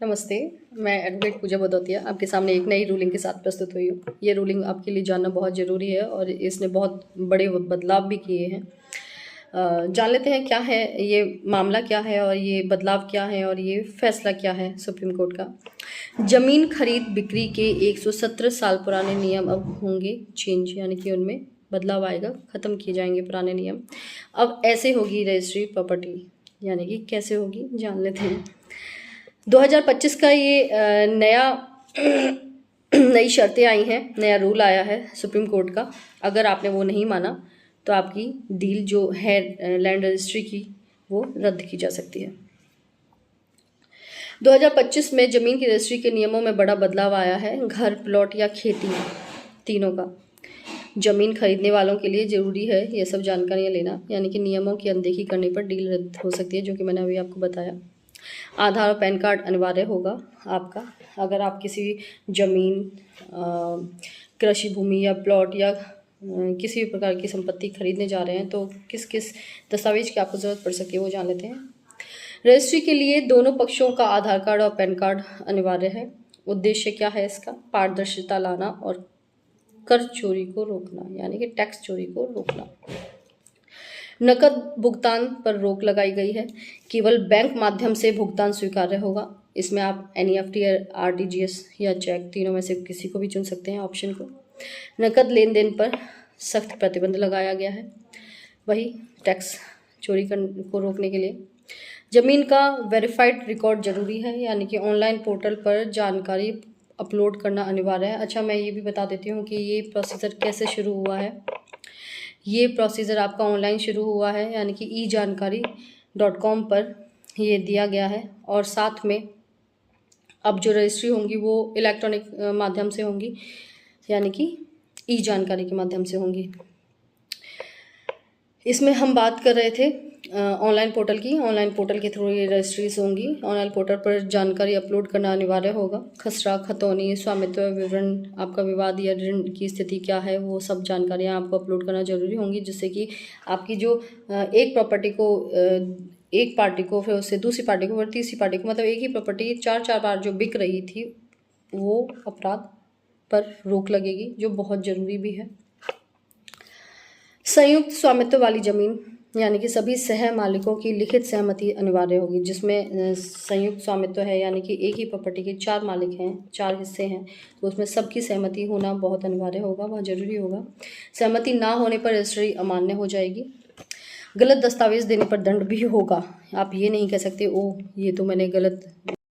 नमस्ते, मैं एडवोकेट पूजा भदौतिया आपके सामने एक नई रूलिंग के साथ प्रस्तुत हुई हूँ। ये रूलिंग आपके लिए जानना बहुत ज़रूरी है और इसने बहुत बड़े बदलाव भी किए हैं। जान लेते हैं क्या है ये मामला, क्या है और ये बदलाव क्या है और ये फैसला क्या है सुप्रीम कोर्ट का। ज़मीन खरीद बिक्री के 117 साल पुराने नियम अब होंगे चेंज, यानी कि उनमें बदलाव आएगा, ख़त्म किए जाएंगे पुराने नियम। अब ऐसे होगी रजिस्ट्री प्रॉपर्टी, यानी कि कैसे होगी जान लेते हैं। 2025 का ये नया नई शर्तें आई हैं, नया रूल आया है सुप्रीम कोर्ट का। अगर आपने वो नहीं माना तो आपकी डील जो है लैंड रजिस्ट्री की वो रद्द की जा सकती है। 2025 में ज़मीन की रजिस्ट्री के नियमों में बड़ा बदलाव आया है। घर, प्लॉट या खेती तीनों का ज़मीन खरीदने वालों के लिए ज़रूरी है ये सब जानकारियाँ लेना, यानी कि नियमों की अनदेखी करने पर डील रद्द हो सकती है, जो कि मैंने अभी आपको बताया। आधार और पैन कार्ड अनिवार्य होगा आपका। अगर आप किसी ज़मीन, कृषि भूमि या प्लॉट या किसी भी प्रकार की संपत्ति खरीदने जा रहे हैं तो किस किस दस्तावेज की आपको ज़रूरत पड़ सकती है वो जान लेते हैं। रजिस्ट्री के लिए दोनों पक्षों का आधार कार्ड और पैन कार्ड अनिवार्य है। उद्देश्य क्या है इसका? पारदर्शिता लाना और कर चोरी को रोकना, यानी कि टैक्स चोरी को रोकना। नकद भुगतान पर रोक लगाई गई है। केवल बैंक माध्यम से भुगतान स्वीकार्य होगा। इसमें आप NEFT, RTGS या चेक, तीनों में से किसी को भी चुन सकते हैं ऑप्शन को। नकद लेन देन पर सख्त प्रतिबंध लगाया गया है, वही टैक्स चोरी को रोकने के लिए। ज़मीन का वेरीफाइड रिकॉर्ड जरूरी है, यानी कि ऑनलाइन पोर्टल पर जानकारी अपलोड करना अनिवार्य है। अच्छा, मैं ये भी बता देती हूँ कि ये प्रोसीजर कैसे शुरू हुआ है। ये प्रोसीजर आपका ऑनलाइन शुरू हुआ है, यानी कि ejankari.com पर ये दिया गया है। और साथ में अब जो रजिस्ट्री होंगी वो इलेक्ट्रॉनिक माध्यम से होंगी, यानी कि जानकारी के माध्यम से होंगी। इसमें हम बात कर रहे थे ऑनलाइन पोर्टल की। ऑनलाइन पोर्टल के थ्रू ये रजिस्ट्रीज होंगी। ऑनलाइन पोर्टल पर जानकारी अपलोड करना अनिवार्य होगा। खसरा, खतौनी, स्वामित्व विवरण, आपका विवाद या ऋण की स्थिति क्या है, वो सब जानकारियाँ आपको अपलोड करना जरूरी होंगी, जिससे कि आपकी जो एक प्रॉपर्टी को एक पार्टी को, फिर उससे दूसरी पार्टी को, फिर तीसरी पार्टी को, मतलब एक ही प्रॉपर्टी चार बार जो बिक रही थी, वो अपराध पर रोक लगेगी, जो बहुत ज़रूरी भी है। संयुक्त स्वामित्व वाली ज़मीन, यानी कि सभी सह मालिकों की लिखित सहमति अनिवार्य होगी। जिसमें संयुक्त स्वामित्व है, यानी कि एक ही प्रॉपर्टी के 4 मालिक हैं, 4 हिस्से हैं, तो उसमें सबकी सहमति होना बहुत अनिवार्य होगा, बहुत ज़रूरी होगा। सहमति ना होने पर रजिस्ट्री अमान्य हो जाएगी। गलत दस्तावेज देने पर दंड भी होगा। आप ये नहीं कह सकते ओ ये तो मैंने गलत